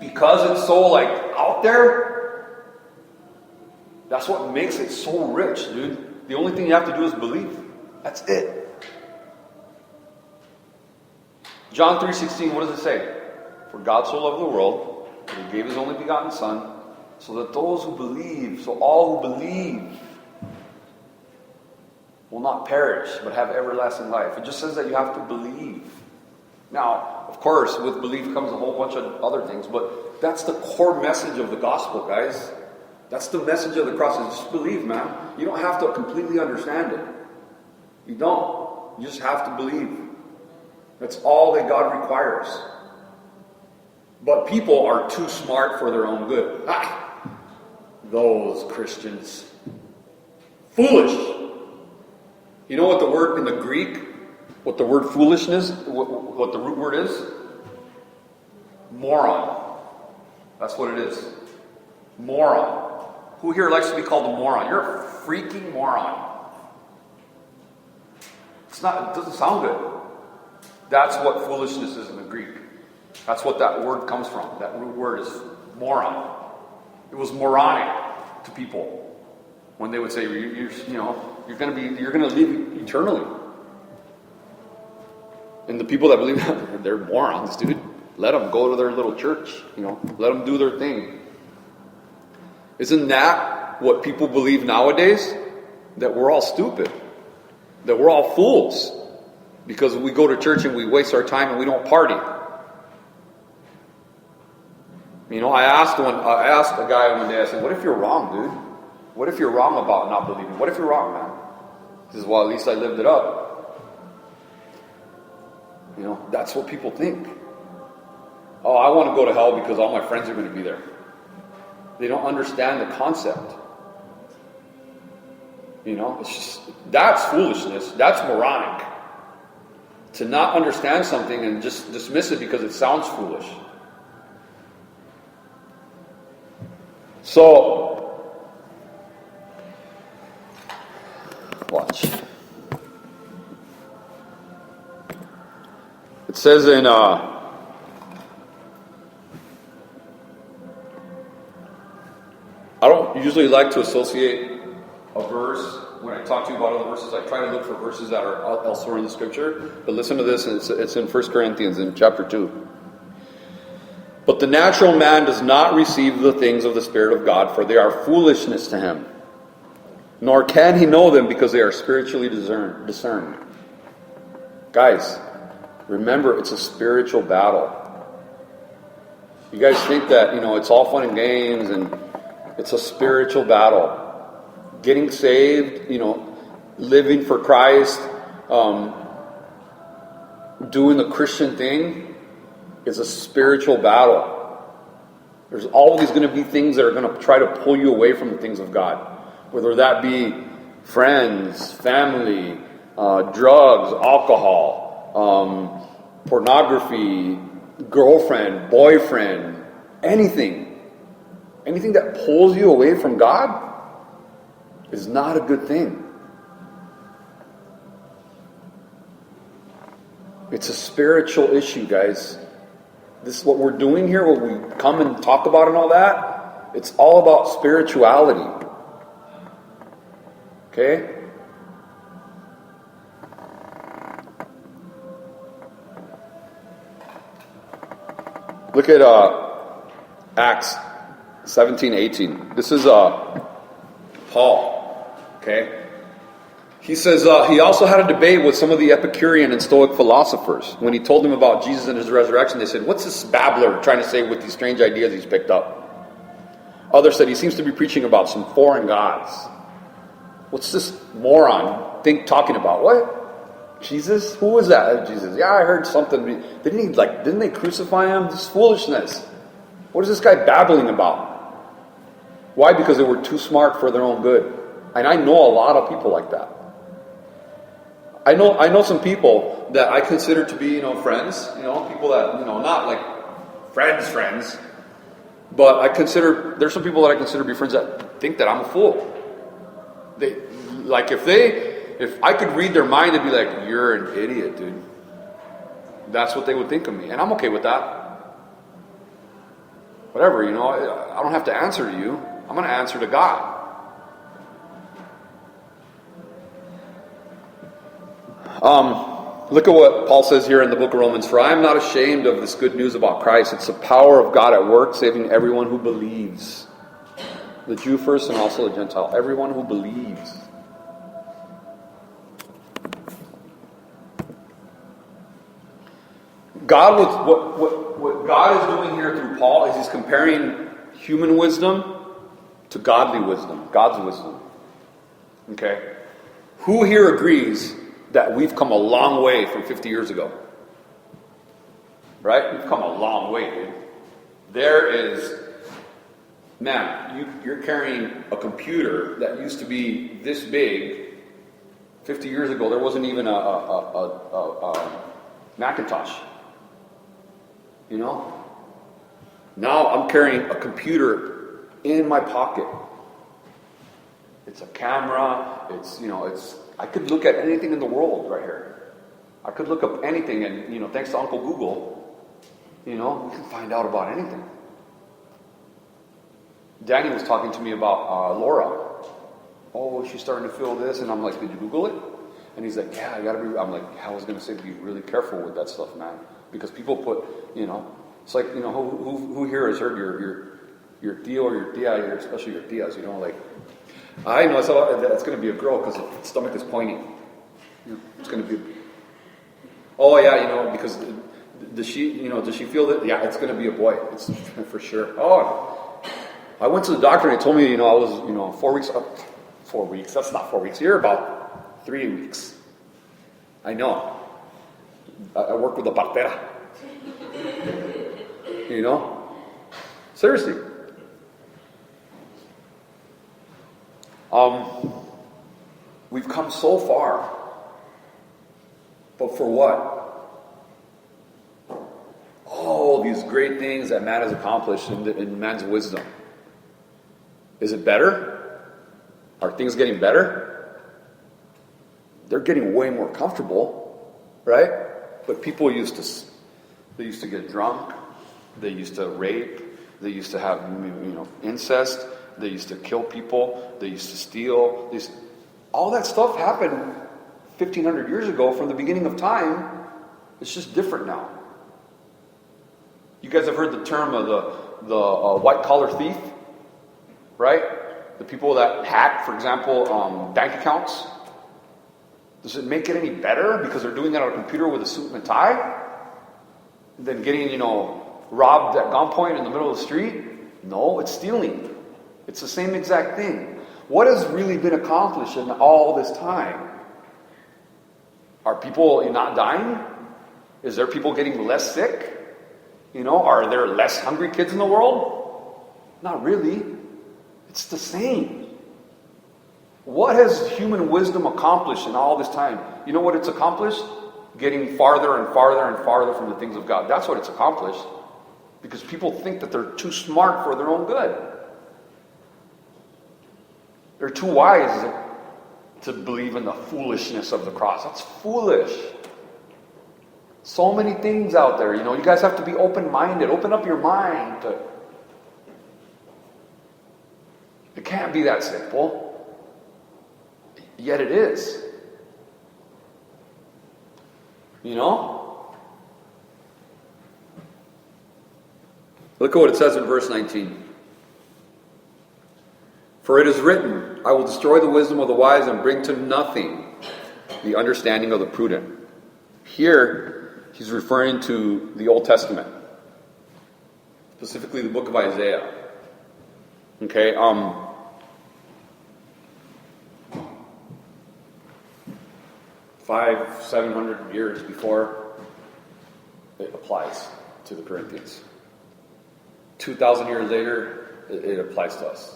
because it's so like out there, that's what makes it so rich, dude. The only thing you have to do is believe. That's it. John 3:16, what does it say? For God so loved the world, that He gave His only begotten Son, so that those who believe, so all who believe, will not perish, but have everlasting life. It just says that you have to believe. Now, of course, with belief comes a whole bunch of other things, but that's the core message of the gospel, guys. That's the message of the cross, is just believe, man. You don't have to completely understand it. You don't. You just have to believe. That's all that God requires. But people are too smart for their own good. Ah, those Christians. Foolish. You know what the word in the Greek, what the word foolishness, what the root word is? Moron. That's what it is. Moron. Who here likes to be called a moron? You're a freaking moron. It doesn't sound good. That's what foolishness is in the Greek. That's what that word comes from. That root word is moron. It was moronic to people when they would say, you're going to live eternally. And the people that believe that, they're morons, dude. Let them go to their little church. Let them do their thing. Isn't that what people believe nowadays? That we're all stupid. That we're all fools. Because we go to church and we waste our time and we don't party. I asked a guy one day, I said, what if you're wrong, dude? What if you're wrong about not believing? What if you're wrong, man? He says, well, at least I lived it up. That's what people think. Oh, I want to go to hell because all my friends are going to be there. They don't understand the concept. It's just, that's foolishness. That's moronic. To not understand something and just dismiss it because it sounds foolish. So, watch. It says in I don't usually like to associate a verse when I talk to you about other verses. I try to look for verses that are elsewhere in the scripture. But listen to this, it's in 1 Corinthians in chapter 2. But the natural man does not receive the things of the Spirit of God, for they are foolishness to him. Nor can he know them because they are spiritually discerned. Guys, remember, it's a spiritual battle. You guys think that, it's all fun and games, and it's a spiritual battle. Getting saved, living for Christ, doing the Christian thing is a spiritual battle. There's always going to be things that are going to try to pull you away from the things of God. Whether that be friends, family, drugs, alcohol, pornography, girlfriend, boyfriend, anything. Anything that pulls you away from God is not a good thing. It's a spiritual issue, guys. This is what we're doing here, what we come and talk about and all that. It's all about spirituality. Okay? Look at Acts 17:18. This is Paul. Okay? He says he also had a debate with some of the Epicurean and Stoic philosophers. When he told them about Jesus and his resurrection, they said, what's this babbler trying to say with these strange ideas he's picked up? Others said he seems to be preaching about some foreign gods. What's this moron talking about? What? Jesus? Who was that? Jesus. Yeah, I heard something. Didn't they crucify him? This foolishness. What is this guy babbling about? Why? Because they were too smart for their own good. And I know a lot of people like that. I know some people that I consider to be, friends. People that, not like friends. But there's some people that I consider to be friends that think that I'm a fool. If I could read their mind, they'd be like, you're an idiot, dude. That's what they would think of me. And I'm okay with that. whatever, I don't have to answer to you. I'm going to answer to God. Look at what Paul says here in the book of Romans. For I am not ashamed of this good news about Christ. It's the power of God at work, saving everyone who believes. The Jew first and also the Gentile. Everyone who believes. What God is doing here through Paul is he's comparing human wisdom to godly wisdom. God's wisdom. Okay? Who here agrees that we've come a long way from 50 years ago? Right? We've come a long way, dude. There is, man, you're carrying a computer that used to be this big. 50 years ago, there wasn't even a Macintosh. Now I'm carrying a computer in my pocket. It's a camera. I could look at anything in the world right here. I could look up anything, and thanks to Uncle Google, we can find out about anything. Danny was talking to me about Laura. Oh, she's starting to feel this, and I'm like, did you Google it? And he's like, yeah, I gotta be. I'm like, I was gonna say, be really careful with that stuff, man, because people put, it's like, who here has heard your tío or your tía, especially your tías, like. I know that's going to be a girl because the stomach is pointing. It's going to be. Oh yeah, because does she feel that? Yeah, it's going to be a boy. It's for sure. Oh, I went to the doctor and he told me, I was, 4 weeks. 4 weeks. That's not 4 weeks. You're about 3 weeks. I know. I work with a partera. Seriously. We've come so far, but for what? All these great things that man has accomplished in man's wisdom. Is it better? Are things getting better? They're getting way more comfortable, right? But people used to get drunk, they used to rape, they used to have incest. They used to kill people. They used to steal. All that stuff happened 1,500 years ago from the beginning of time. It's just different now. You guys have heard the term of the white-collar thief, right? The people that hack, for example, bank accounts. Does it make it any better because they're doing that on a computer with a suit and a tie? Than getting, robbed at gunpoint in the middle of the street? No, it's stealing. It's the same exact thing. What has really been accomplished in all this time? Are people not dying? Is there people getting less sick? Are there less hungry kids in the world? Not really. It's the same. What has human wisdom accomplished in all this time? You know what it's accomplished? Getting farther and farther and farther from the things of God. That's what it's accomplished. Because people think that they're too smart for their own good. They're too wise to believe in the foolishness of the cross. That's foolish. So many things out there. You guys have to be open-minded. Open up your mind. It can't be that simple. Yet it is. Look at what it says in verse 19. For it is written, I will destroy the wisdom of the wise and bring to nothing the understanding of the prudent. Here, he's referring to the Old Testament, specifically the book of Isaiah. Okay, 500-700 years before it applies to the Corinthians. 2,000 years later, it applies to us.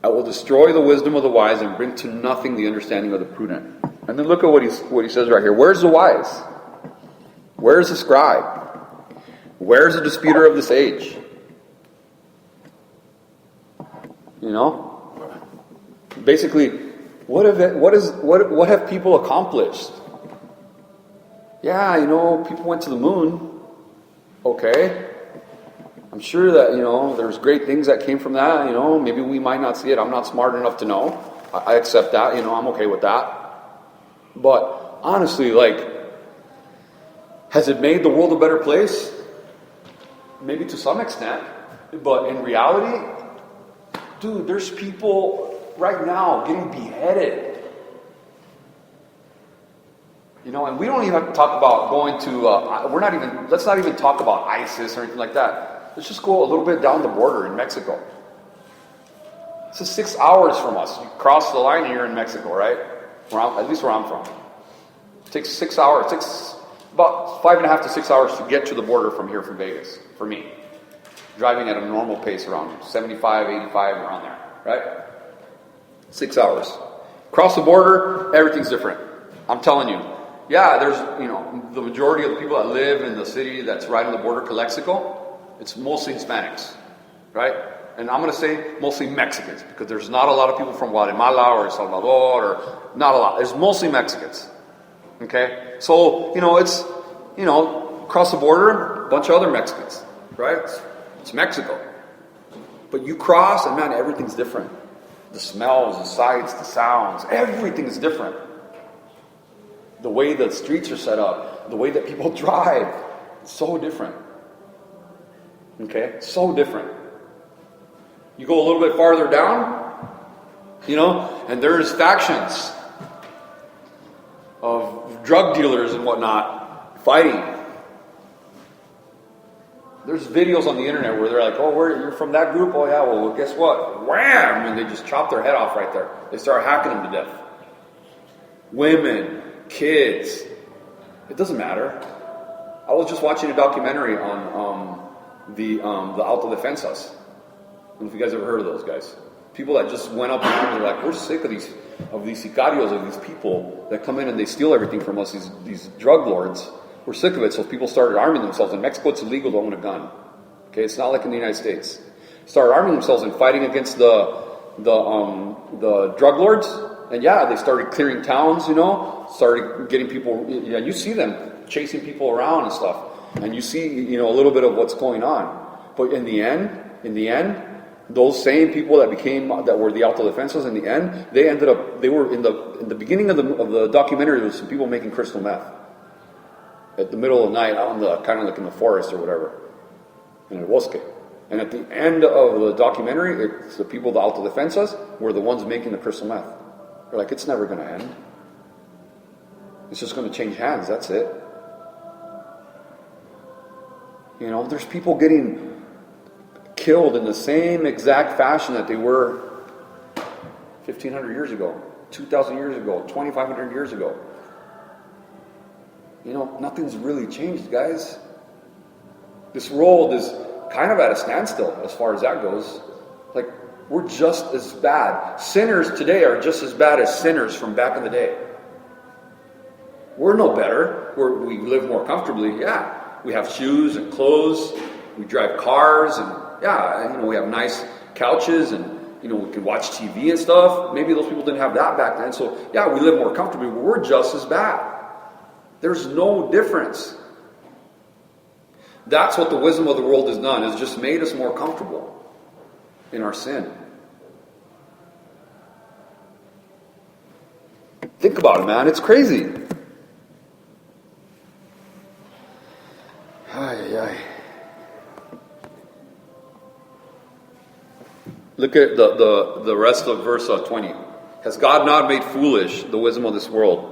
I will destroy the wisdom of the wise and bring to nothing the understanding of the prudent. And then look at what he says right here. Where's the wise? Where's the scribe? Where's the disputer of this age? Basically, what have people accomplished? yeah, people went to the moon. Okay. I'm sure that, there's great things that came from that. Maybe we might not see it. I'm not smart enough to know. I accept that. I'm okay with that. But honestly, has it made the world a better place? Maybe to some extent. But in reality, dude, there's people right now getting beheaded. And we don't even have to talk about going to, let's not even talk about ISIS or anything like that. Let's just go a little bit down the border in Mexico. This is 6 hours from us. You cross the line here in Mexico, right? At least where I'm from. It takes 6 hours. It takes about 5.5 to 6 hours to get to the border from here, from Vegas, for me. Driving at a normal pace around 75, 85, around there, right? 6 hours. Cross the border, everything's different. I'm telling you. Yeah, there's, the majority of the people that live in the city that's right on the border, Calexico, it's mostly Hispanics, right? And I'm going to say mostly Mexicans, because there's not a lot of people from Guatemala or El Salvador, or not a lot. There's mostly Mexicans, okay? So, it's, across the border, a bunch of other Mexicans, right? It's Mexico. But you cross, and man, everything's different. The smells, the sights, the sounds, everything's different. The way the streets are set up, the way that people drive, it's so different. Okay? So different. You go a little bit farther down, and there's factions of drug dealers and whatnot fighting. There's videos on the internet where they're like, oh, you're from that group? Oh, yeah, well, guess what? Wham! And they just chop their head off right there. They start hacking them to death. Women, kids, it doesn't matter. I was just watching a documentary on the Autodefensas. I don't know if you guys ever heard of those guys. People that just went up and they're like, we're sick of these sicarios, of these people that come in and they steal everything from us, these drug lords. We're sick of it, so people started arming themselves. In Mexico, it's illegal to own a gun. Okay, it's not like in the United States. Started arming themselves and fighting against the drug lords. And yeah, they started clearing towns, started getting people, you see them chasing people around and stuff. And you see, a little bit of what's going on. But in the end, those same people that were the Autodefensas, in the end, they were in the beginning of the documentary, there was some people making crystal meth. At the middle of the night, kind of like in the forest or whatever. In El Bosque. And at the end of the documentary, it's the people, the Autodefensas, were the ones making the crystal meth. They're like, it's never going to end. It's just going to change hands, that's it. There's people getting killed in the same exact fashion that they were 1,500 years ago, 2,000 years ago, 2,500 years ago. Nothing's really changed, guys. This world is kind of at a standstill as far as that goes. We're just as bad. Sinners today are just as bad as sinners from back in the day. We're no better. We live more comfortably, yeah. We have shoes and clothes. We drive cars, and we have nice couches, and we can watch TV and stuff. Maybe those people didn't have that back then. So yeah, we live more comfortably, but we're just as bad. There's no difference. That's what the wisdom of the world has done, is just made us more comfortable in our sin. Think about it, man. It's crazy. Ay, ay. Look at the rest of verse 20. Has God not made foolish the wisdom of this world?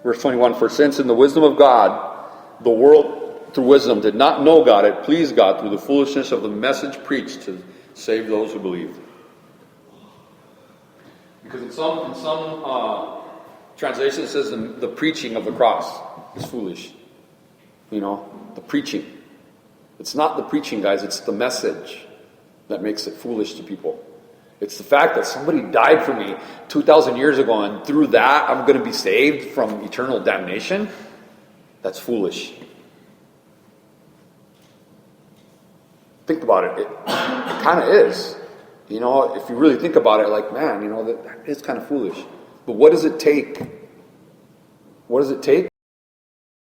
Verse 21, for since in the wisdom of God, the world through wisdom did not know God, it pleased God through the foolishness of the message preached to save those who believed. Because in some translations it says the preaching of the cross is foolish. The preaching. It's not the preaching, guys, it's the message that makes it foolish to people. It's the fact that somebody died for me 2,000 years ago, and through that I'm going to be saved from eternal damnation. That's foolish. Think about it. It kind of is. If you really think about it, man, that is kind of foolish. But what does it take What does it take?